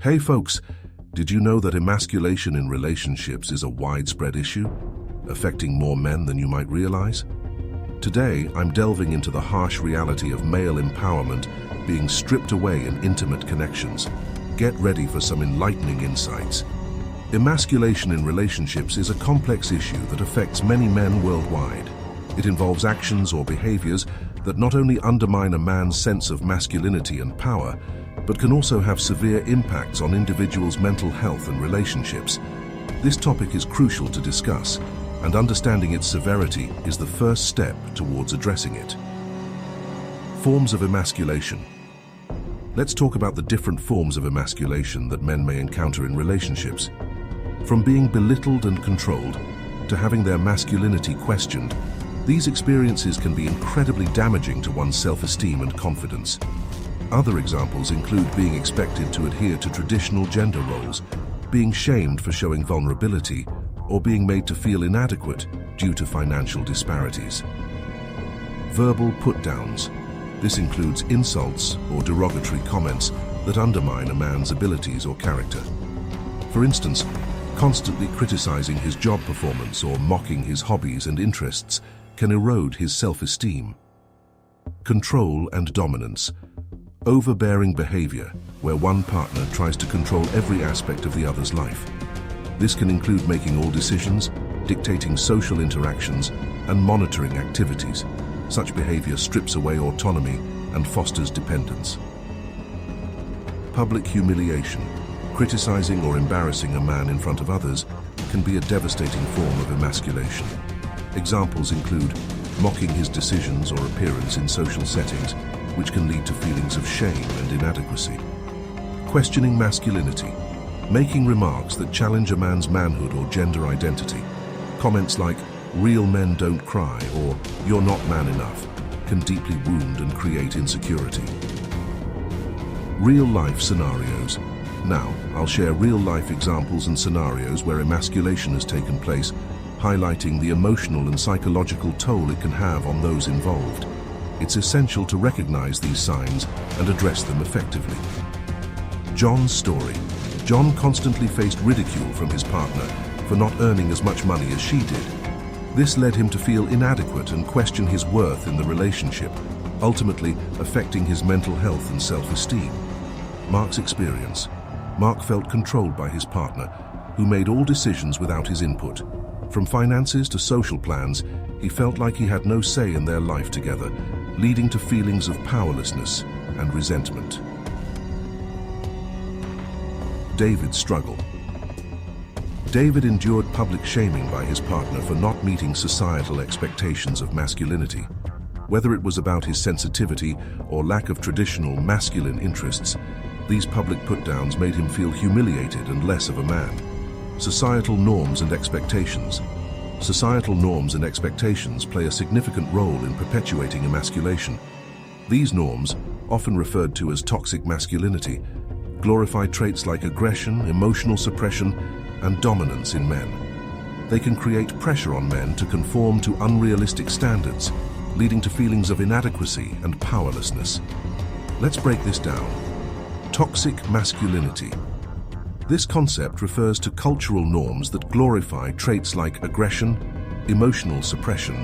Hey folks, did you know that emasculation in relationships is a widespread issue, affecting more men than you might realize? Today, I'm delving into the harsh reality of male empowerment being stripped away in intimate connections. Get ready for some enlightening insights. Emasculation in relationships is a complex issue that affects many men worldwide. It involves actions or behaviors that not only undermine a man's sense of masculinity and power, but can also have severe impacts on individuals' mental health and relationships. This topic is crucial to discuss, and understanding its severity is the first step towards addressing it. Forms of emasculation. Let's talk about the different forms of emasculation that men may encounter in relationships. From being belittled and controlled to having their masculinity questioned, these experiences can be incredibly damaging to one's self-esteem and confidence. Other examples include being expected to adhere to traditional gender roles, being shamed for showing vulnerability, or being made to feel inadequate due to financial disparities. Verbal put-downs. This includes insults or derogatory comments that undermine a man's abilities or character. For instance, constantly criticizing his job performance or mocking his hobbies and interests can erode his self-esteem. Control and dominance. Overbearing behavior, where one partner tries to control every aspect of the other's life. This can include making all decisions, dictating social interactions, and monitoring activities. Such behavior strips away autonomy and fosters dependence. Public humiliation. Criticizing or embarrassing a man in front of others can be a devastating form of emasculation. Examples include mocking his decisions or appearance in social settings, which can lead to feelings of shame and inadequacy. Questioning masculinity. Making remarks that challenge a man's manhood or gender identity. Comments like, "Real men don't cry," or "You're not man enough," can deeply wound and create insecurity. Real-life scenarios. Now, I'll share real-life examples and scenarios where emasculation has taken place, highlighting the emotional and psychological toll it can have on those involved. It's essential to recognize these signs and address them effectively. John's story. John constantly faced ridicule from his partner for not earning as much money as she did. This led him to feel inadequate and question his worth in the relationship, ultimately affecting his mental health and self-esteem. Mark's experience. Mark felt controlled by his partner, who made all decisions without his input. From finances to social plans, he felt like he had no say in their life together, leading to feelings of powerlessness and resentment. David's struggle. David endured public shaming by his partner for not meeting societal expectations of masculinity. Whether it was about his sensitivity or lack of traditional masculine interests, these public put-downs made him feel humiliated and less of a man. Societal norms and expectations. Societal norms and expectations play a significant role in perpetuating emasculation. These norms, often referred to as toxic masculinity, glorify traits like aggression, emotional suppression, and dominance in men. They can create pressure on men to conform to unrealistic standards, leading to feelings of inadequacy and powerlessness. Let's break this down. Toxic masculinity. This concept refers to cultural norms that glorify traits like aggression, emotional suppression,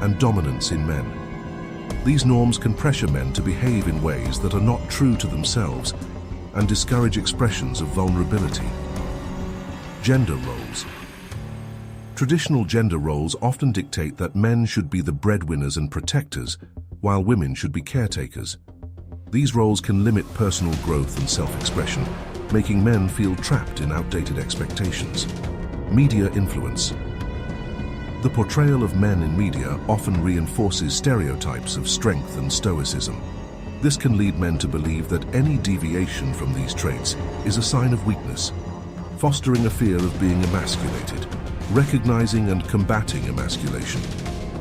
and dominance in men. These norms can pressure men to behave in ways that are not true to themselves and discourage expressions of vulnerability. Gender roles. Traditional gender roles often dictate that men should be the breadwinners and protectors, while women should be caretakers. These roles can limit personal growth and self-expression, making men feel trapped in outdated expectations. Media influence. The portrayal of men in media often reinforces stereotypes of strength and stoicism. This can lead men to believe that any deviation from these traits is a sign of weakness, fostering a fear of being emasculated. Recognizing and combating emasculation.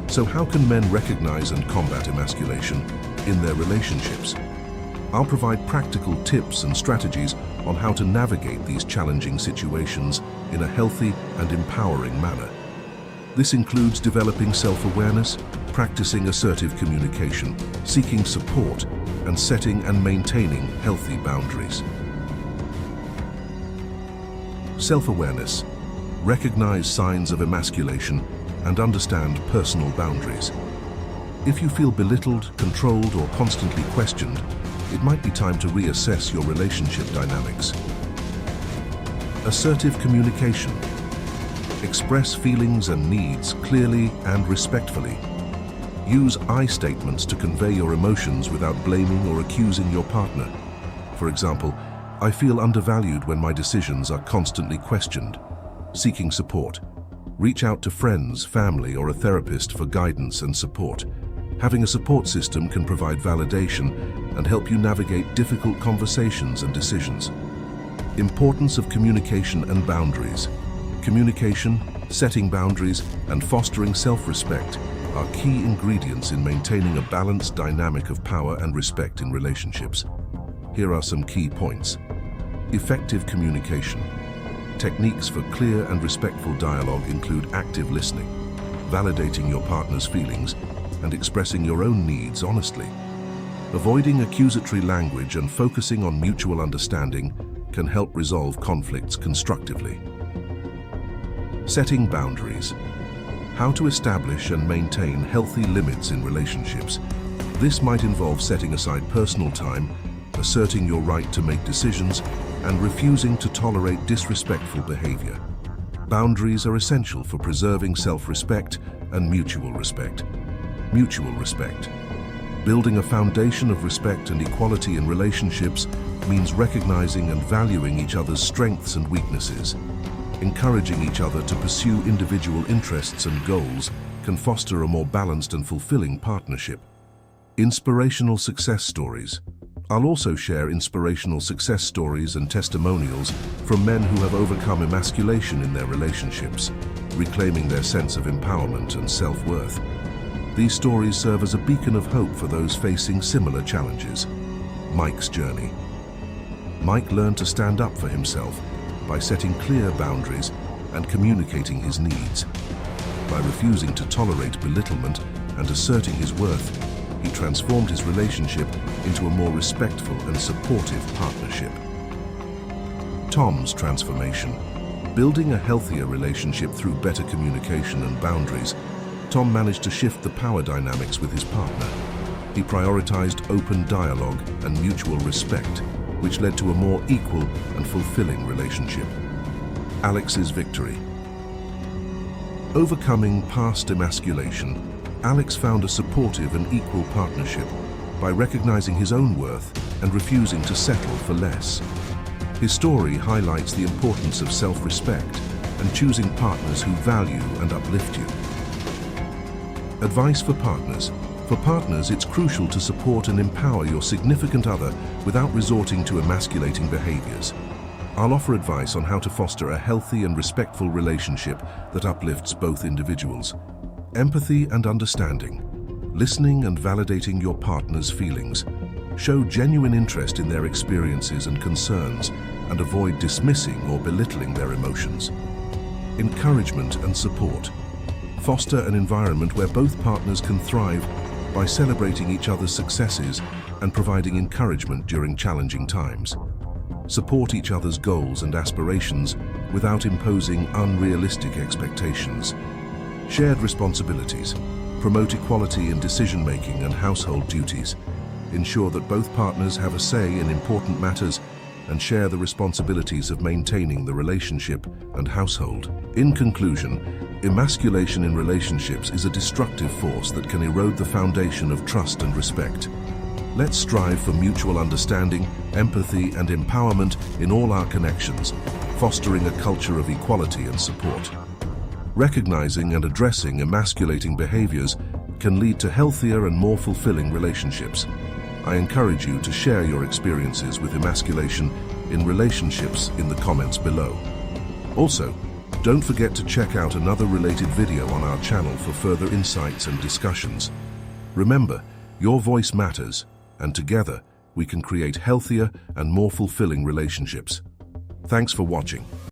So how can men recognize and combat emasculation in their relationships? I'll provide practical tips and strategies on how to navigate these challenging situations in a healthy and empowering manner. This includes developing self-awareness, practicing assertive communication, seeking support, and setting and maintaining healthy boundaries. Self-awareness. Recognize signs of emasculation and understand personal boundaries. If you feel belittled, controlled, or constantly questioned, it might be time to reassess your relationship dynamics. Assertive communication. Express feelings and needs clearly and respectfully. Use I statements to convey your emotions without blaming or accusing your partner. For example, I feel undervalued when my decisions are constantly questioned. Seeking support. Reach out to friends, family, or a therapist for guidance and support. Having a support system can provide validation and help you navigate difficult conversations and decisions. Importance of communication and boundaries. Communication, setting boundaries, and fostering self-respect are key ingredients in maintaining a balanced dynamic of power and respect in relationships. Here are some key points. Effective communication. Techniques for clear and respectful dialogue include active listening, validating your partner's feelings, and expressing your own needs honestly. Avoiding accusatory language and focusing on mutual understanding can help resolve conflicts constructively. Setting boundaries. How to establish and maintain healthy limits in relationships. This might involve setting aside personal time, asserting your right to make decisions, and refusing to tolerate disrespectful behavior. Boundaries are essential for preserving self-respect and mutual respect. Mutual respect. Building a foundation of respect and equality in relationships means recognizing and valuing each other's strengths and weaknesses. Encouraging each other to pursue individual interests and goals can foster a more balanced and fulfilling partnership. Inspirational success stories. I'll also share inspirational success stories and testimonials from men who have overcome emasculation in their relationships, reclaiming their sense of empowerment and self-worth. These stories serve as a beacon of hope for those facing similar challenges. Mike's journey. Mike learned to stand up for himself by setting clear boundaries and communicating his needs. By refusing to tolerate belittlement and asserting his worth, he transformed his relationship into a more respectful and supportive partnership. Tom's transformation. Building a healthier relationship through better communication and boundaries, Tom managed to shift the power dynamics with his partner. He prioritized open dialogue and mutual respect, which led to a more equal and fulfilling relationship. Alex's victory. Overcoming past emasculation, Alex found a supportive and equal partnership by recognizing his own worth and refusing to settle for less. His story highlights the importance of self-respect and choosing partners who value and uplift you. Advice for partners. For partners, it's crucial to support and empower your significant other without resorting to emasculating behaviors. I'll offer advice on how to foster a healthy and respectful relationship that uplifts both individuals. Empathy and understanding. Listening and validating your partner's feelings. Show genuine interest in their experiences and concerns, and avoid dismissing or belittling their emotions. Encouragement and support. Foster an environment where both partners can thrive by celebrating each other's successes and providing encouragement during challenging times. Support each other's goals and aspirations without imposing unrealistic expectations. Shared responsibilities. Promote equality in decision-making and household duties. Ensure that both partners have a say in important matters and share the responsibilities of maintaining the relationship and household. In conclusion, emasculation in relationships is a destructive force that can erode the foundation of trust and respect. Let's strive for mutual understanding, empathy, and empowerment in all our connections, fostering a culture of equality and support. Recognizing and addressing emasculating behaviors can lead to healthier and more fulfilling relationships. I encourage you to share your experiences with emasculation in relationships in the comments below. Also, don't forget to check out another related video on our channel for further insights and discussions. Remember, your voice matters, and together we can create healthier and more fulfilling relationships. Thanks for watching.